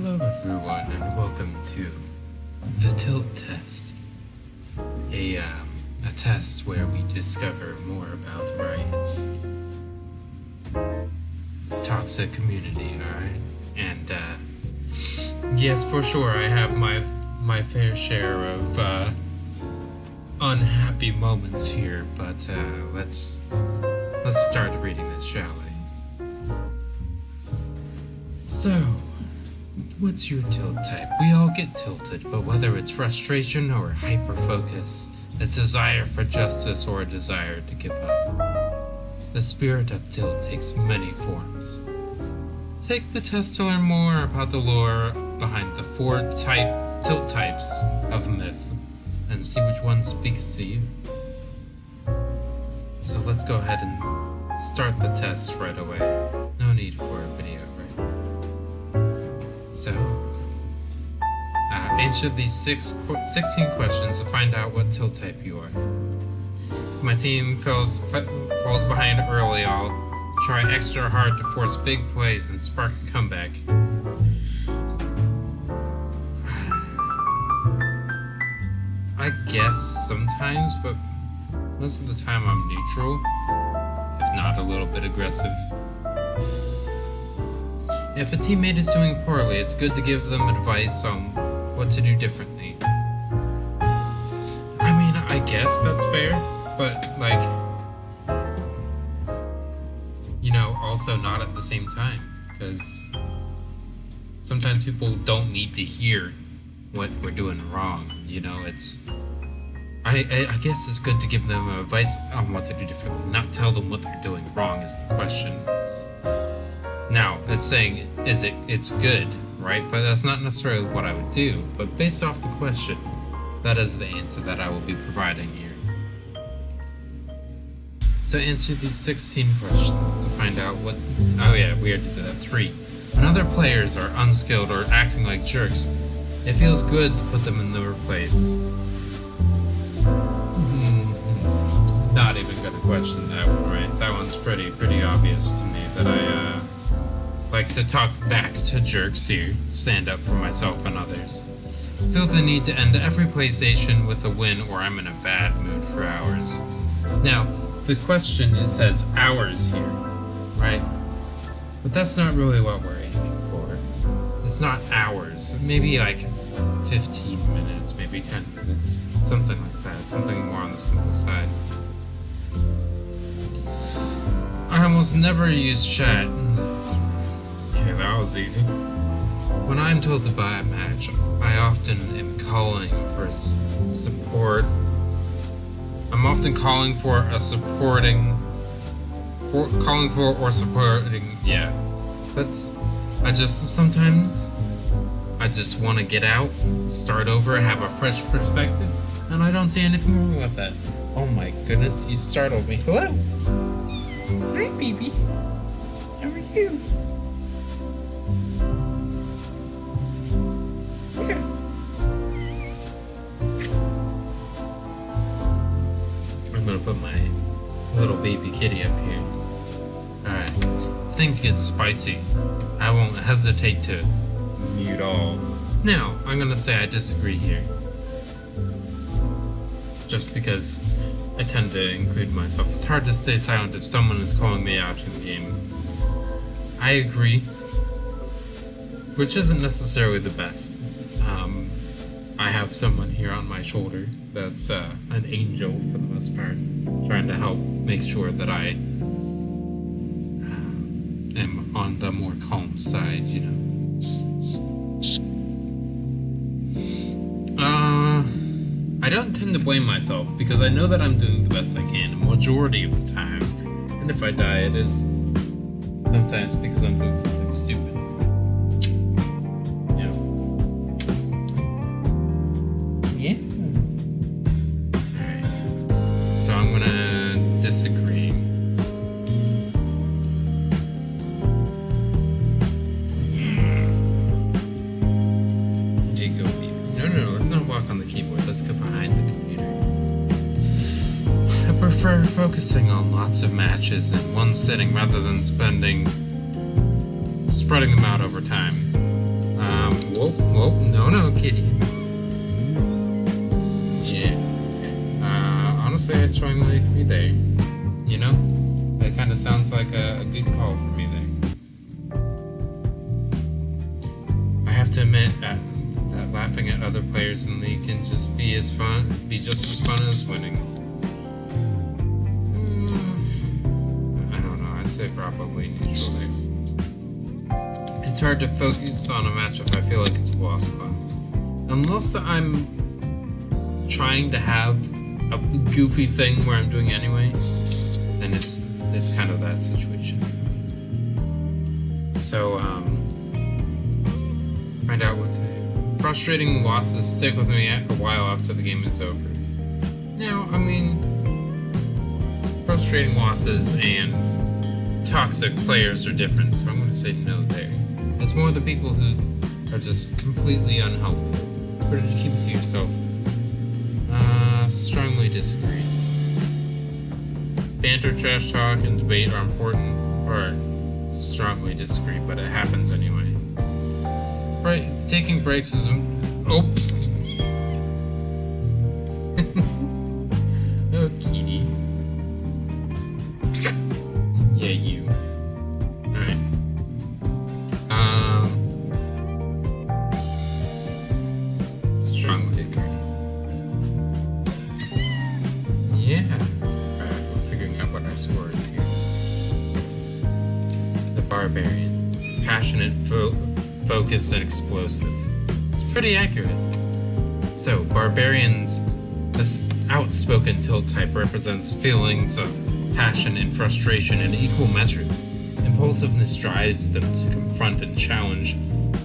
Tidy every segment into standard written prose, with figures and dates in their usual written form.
Hello everyone and welcome to the Tilt Test, a test where we discover more about Riot's toxic community, alright? And yes, for sure I have my fair share of unhappy moments here, but let's start reading this, shall we? So, what's your tilt type? We all get tilted, but whether it's frustration or hyperfocus, a desire for justice or a desire to give up, the spirit of tilt takes many forms. Take the test to learn more about the lore behind the four tilt types of myth, and see which one speaks to you. So let's go ahead and start the test right away. No need for a video, right? So, answer these 16 questions to find out what tilt type you are. If my team falls behind early, I'll try extra hard to force big plays and spark a comeback. I guess sometimes, but most of the time I'm neutral, if not a little bit aggressive. If a teammate is doing poorly, it's good to give them advice on what to do differently. I mean, I guess that's fair, but like, you know, also not at the same time, because sometimes people don't need to hear what we're doing wrong, you know. I guess it's good to give them advice on what to do differently, not tell them what they're doing wrong is the question. Now, it's saying, it's good, right? But that's not necessarily what I would do, but based off the question, that is the answer that I will be providing here. So answer these 16 questions to find out what... Oh yeah, we already did that. 3. When other players are unskilled or acting like jerks, it feels good to put them in their place. Not even gonna question that one, right? That one's pretty obvious to me, that I like to talk back to jerks here, stand up for myself and others. Feel the need to end every PlayStation with a win or I'm in a bad mood for hours. Now, the question, it says hours here, right? But that's not really what we're aiming for. It's not hours, maybe like 15 minutes, maybe 10 minutes, something like that, something more on the simple side. I almost never use chat. Okay, that was easy. When I'm told to buy a match, I often am calling for support. I'm often calling for a supporting... yeah. Sometimes I just want to get out, start over, have a fresh perspective, and I don't see anything wrong with that. Oh my goodness, you startled me. Hello? Hi, baby. How are you? Okay. I'm gonna put my little baby kitty up here. Alright. If things get spicy, I won't hesitate to mute all. Now, I'm gonna say I disagree here. Just because I tend to include myself. It's hard to stay silent if someone is calling me out in the game. I agree, which isn't necessarily the best. I have someone here on my shoulder that's an angel for the most part, trying to help make sure that I am on the more calm side, you know. I don't tend to blame myself because I know that I'm doing the best I can the majority of the time, and if I die, it is sometimes because I'm doing something stupid. Yeah. Alright. So I'm gonna disagree. No, let's not walk on the keyboard. Let's go behind the computer. I prefer focusing on lots of matches in one sitting rather than spreading them out over time. whoa, no, kitty. Yeah, okay. Honestly, I strongly agree there. You know? That kind of sounds like a good call for me there. I have to admit that laughing at other players in the league can just be just as fun as winning. I don't know, I'd say probably neutral there. It's hard to focus on a match if I feel like it's a lost cause. Unless I'm trying to have a goofy thing where I'm doing anyway, then it's kind of that situation. So, find out what to do. Frustrating losses stick with me a while after the game is over. Now, I mean, frustrating losses and toxic players are different, so I'm going to say no there. It's more the people who are just completely unhelpful. It's better to keep it to yourself. Strongly disagree. Banter, trash talk, and debate are important, or strongly disagree, but it happens anyway. Right, taking breaks is... Oh! Oh, kitty. Yeah, you. Alright. Strongly agree. Yeah. Alright, we're figuring out what our score is here. The Barbarian. Passionate, focused, and explosive. It's pretty accurate. So, Barbarians, this outspoken tilt type represents feelings of passion and frustration in equal measure. Impulsiveness drives them to confront and challenge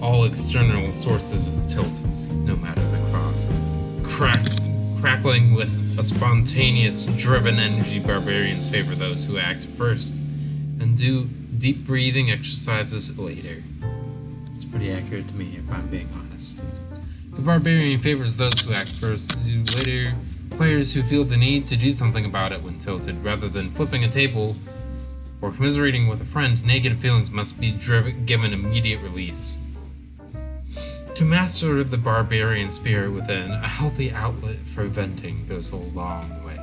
all external sources of tilt, no matter the cost. Crackling with a spontaneous, driven energy, Barbarians favor those who act first and do deep breathing exercises later. It's pretty accurate to me, if I'm being honest. The Barbarian favors those who act first, do later. Players who feel the need to do something about it when tilted, rather than flipping a table or commiserating with a friend. Negative feelings must be given immediate release. To master the Barbarian spirit within, a healthy outlet for venting goes a long way.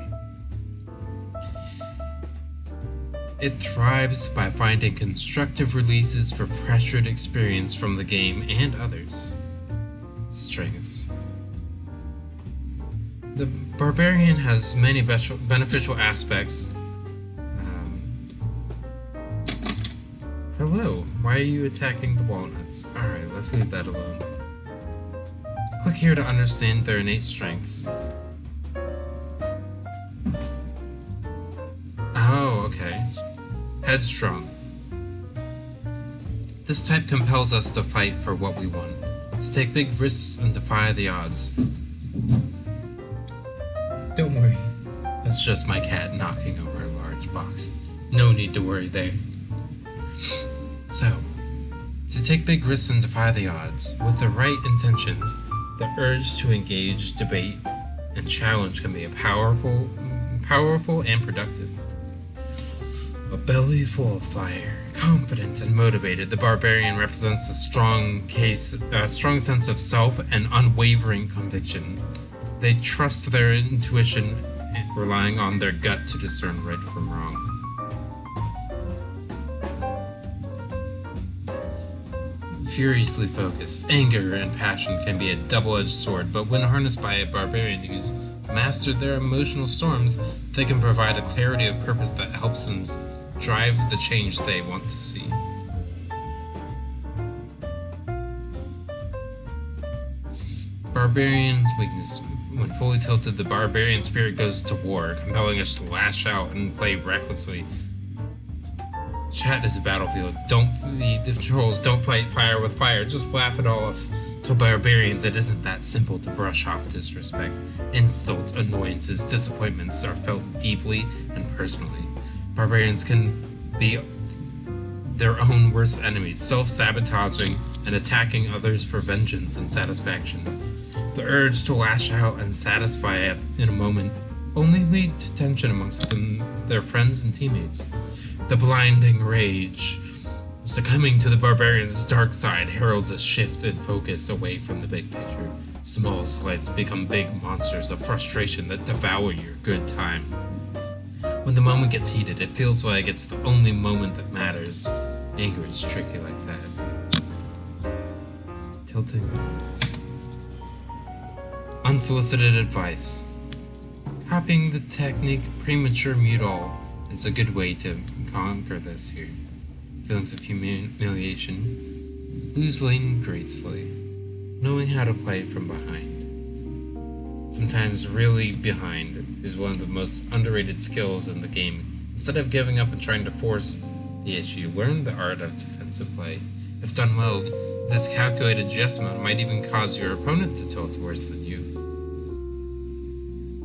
It thrives by finding constructive releases for pressured experience from the game and others. Strengths. The Barbarian has many beneficial aspects. Hello, why are you attacking the walnuts? Alright, let's leave that alone. Click here to understand their innate strengths. Oh, okay. Headstrong. This type compels us to fight for what we want, to take big risks and defy the odds. Don't worry. That's just my cat knocking over a large box. No need to worry there. So, to take big risks and defy the odds, with the right intentions, the urge to engage, debate, and challenge can be powerful and productive. A belly full of fire, confident and motivated, the Barbarian represents a strong sense of self and unwavering conviction. They trust their intuition, relying on their gut to discern right from wrong. Furiously focused, anger and passion can be a double-edged sword, but when harnessed by a Barbarian who's mastered their emotional storms, they can provide a clarity of purpose that helps them drive the change they want to see. Barbarian's weakness. When fully tilted, the Barbarian spirit goes to war, compelling us to lash out and play recklessly. Chat is a battlefield. Don't feed the trolls, don't fight fire with fire, just laugh it all off. To Barbarians, it isn't that simple to brush off disrespect. Insults, annoyances, disappointments are felt deeply and personally. Barbarians can be their own worst enemies, self-sabotaging and attacking others for vengeance and satisfaction. The urge to lash out and satisfy it in a moment only lead to tension amongst their friends and teammates. The blinding rage Succumbing to the barbarian's dark side heralds a shift in focus away from the big picture. Small slights become big monsters of frustration that devour your good time. When the moment gets heated, it feels like it's the only moment that matters. Anger is tricky like that. Tilting moments. Unsolicited advice. Copying the technique premature mute all is a good way to conquer this here. Feelings of humiliation. Lose lane gracefully. Knowing how to play from behind. Sometimes really behind is one of the most underrated skills in the game. Instead of giving up and trying to force the issue, learn the art of defensive play. If done well, this calculated adjustment might even cause your opponent to tilt worse than you.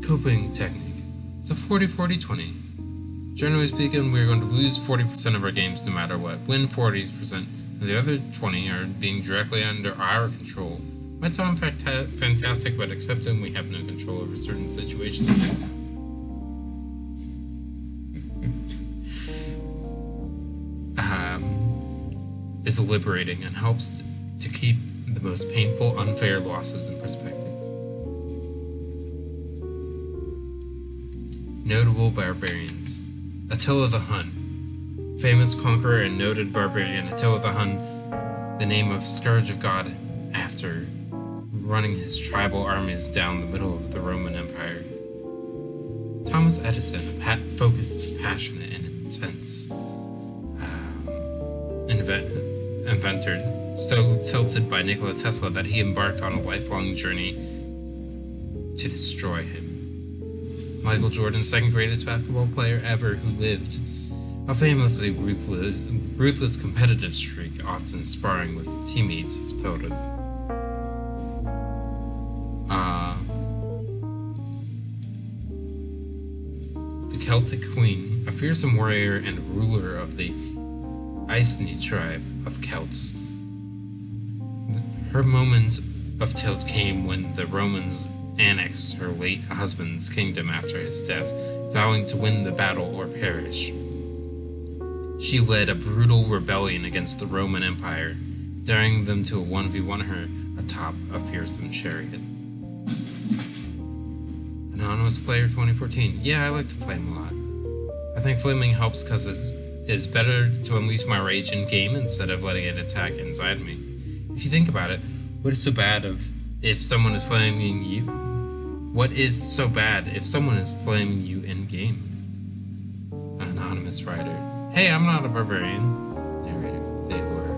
Coping technique. It's a 40-40-20. Generally speaking, we're going to lose 40% of our games no matter what. Win 40%, and the other 20 are being directly under our control. Might sound fantastic, but accepting we have no control over certain situations is liberating and helps to keep the most painful, unfair losses in perspective. Notable barbarians. Attila the Hun. Famous conqueror and noted barbarian Attila the Hun, the name of Scourge of God after running his tribal armies down the middle of the Roman Empire. Thomas Edison, focused, passionate, and intense inventor, so tilted by Nikola Tesla that he embarked on a lifelong journey to destroy him. Michael Jordan, second greatest basketball player ever who lived, a famously ruthless competitive streak, often sparring with teammates who tilted. The Celtic Queen, a fearsome warrior and ruler of the Iceni tribe of Celts. Her moment of tilt came when the Romans annexed her late husband's kingdom after his death, vowing to win the battle or perish. She led a brutal rebellion against the Roman Empire, daring them to 1v1 her atop a fearsome chariot. Anonymous Player 2014. Yeah, I like to flame a lot. I think flaming helps because it's better to unleash my rage in game instead of letting it attack inside me. If you think about it, what is so bad if someone is flaming you? What is so bad if someone is flaming you in game? Anonymous Writer. Hey, I'm not a barbarian.